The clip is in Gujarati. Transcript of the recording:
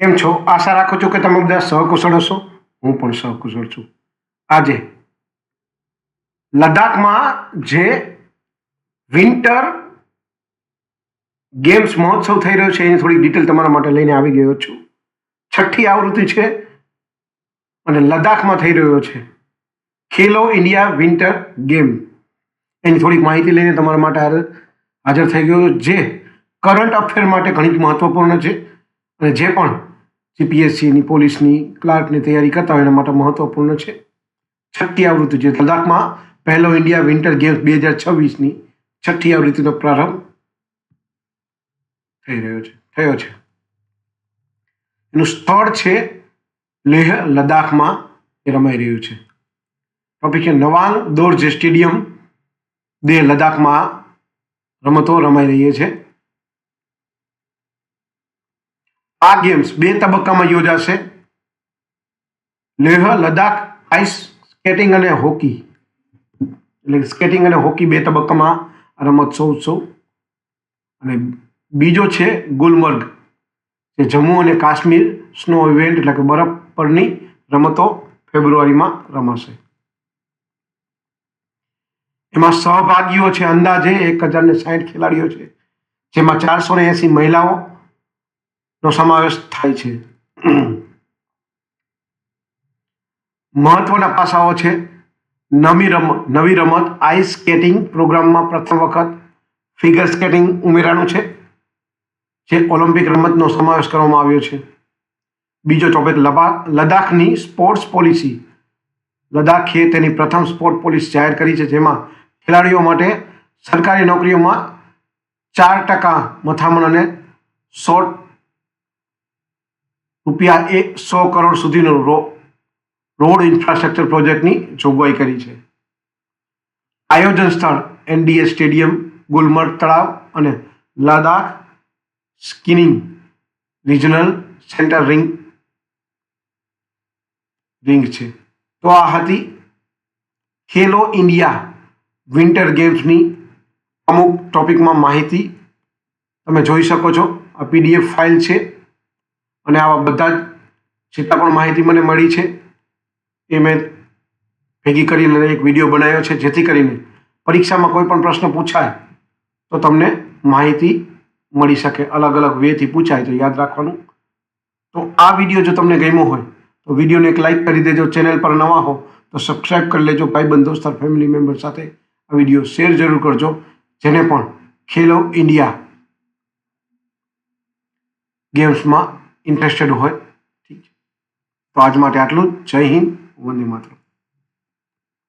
કેમ છો? આશા રાખું છું કે તમે બધા સહકુશળ હશો. હું પણ સહકુશળ છું. આજે લદ્દાખમાં જે વિન્ટર ગેમ્સ મહોત્સવ થઈ રહ્યો છે એની થોડી ડિટેલ તમારા માટે લઈને આવી ગયો છું. 6ઠ્ઠી આવૃત્તિ છે અને લદ્દાખમાં થઈ રહ્યો છે ખેલો ઇન્ડિયા વિન્ટર ગેમ. એની થોડીક માહિતી લઈને તમારા માટે હાજર થઈ ગયો, જે કરંટ અફેર માટે ઘણી જ મહત્વપૂર્ણ છે અને જે પણ જીપીએસસીની, પોલીસની, ક્લાર્કની તૈયારી કરતા હોય એના માટે મહત્વપૂર્ણ છે. 6ઠ્ઠી આવૃત્તિ છે લદ્દાખમાં પહેલો ઇન્ડિયા વિન્ટર ગેમ્સ 2026ની 6ઠ્ઠી આવૃત્તિનો પ્રારંભ થયો છે. એનું સ્થળ છે લેહ લદ્દાખમાં એ રમાઈ રહ્યું છે. ટોપિક છે નવાંગ દોર્જે સ્ટેડિયમ લેહ લદ્દાખમાં રમતો રમાઈ રહી છે. આ ગેમ્સ 2 તબક્કામાં યોજાશે. લેહ લદ્દાખ આઈસ સ્કેટિંગ અને હોકી, એટલે સ્કેટિંગ અને હોકી 2 તબક્કામાં રમતોત્સવ. અને બીજો છે ગુલમર્ગ, જે જમ્મુ અને કાશ્મીર સ્નો ઇવેન્ટ એટલે કે બરફ પરની રમતો ફેબ્રુઆરીમાં રમાશે. એમાં સહભાગીઓ છે અંદાજે 1060 ખેલાડીઓ છે, જેમાં 480 મહિલાઓનો સમાવેશ થાય છે. મહત્વના પાસાઓ છે નવી રમત આઈસ સ્કેટિંગ પ્રોગ્રામમાં પ્રથમ વખત ફિગર સ્કેટિંગ ઉમેરાનું છે, જે ઓલિમ્પિક રમતનો સમાવેશ કરવામાં આવ્યો છે. બીજો ટોપિક લદ્દાખની સ્પોર્ટ્સ પોલિસી. લદ્દાખે તેની પ્રથમ સ્પોર્ટ પોલિસી જાહેર કરી છે, જેમાં ખેલાડીઓ માટે સરકારી નોકરીઓમાં 4% મથામણ અને ₹100 કરોડ સુધીનો રોડ ઇન્ફ્રાસ્ટ્રક્ચર પ્રોજેક્ટની જોગવાઈ કરી છે. આયોજન સ્થળ એનડીએ સ્ટેડિયમ, ગુલમર્ગ તળાવ અને Ladakh skiing regional centre ring છે. તો આ હતી ખેલો ઇન્ડિયા વિન્ટર ગેમ્સની અમુક ટોપિકમાં માહિતી. તમે જોઈ શકો છો, આ પીડીએફ ફાઇલ છે અને આવા બધા જ જેટલા પણ માહિતી મને મળી છે એ મેં ભેગી કરીને એક વિડીયો બનાવ્યો છે, જેથી કરીને પરીક્ષામાં કોઈ પણ પ્રશ્ન પૂછાય તો તમને માહિતી મળી શકે. અલગ અલગ વેથી પૂછાય તો યાદ રાખવાનું. તો આ વિડીયો જો તમને ગમ્યો હોય તો વિડીયોને એક લાઇક કરી દેજો. ચેનલ પર નવા હો તો સબસ્ક્રાઇબ કરી લેજો. ભાઈબંધ, દોસ્તાર, ફેમિલી મેમ્બર સાથે આ વિડીયો શેર જરૂર કરજો, જેને પણ ખેલો ઇન્ડિયા ગેમ્સમાં ઇન્ટરેસ્ટેડ હોય. ઠીક છે, તો આજ માટે આટલું જ. જય હિન્દ, વંદે માતરમ.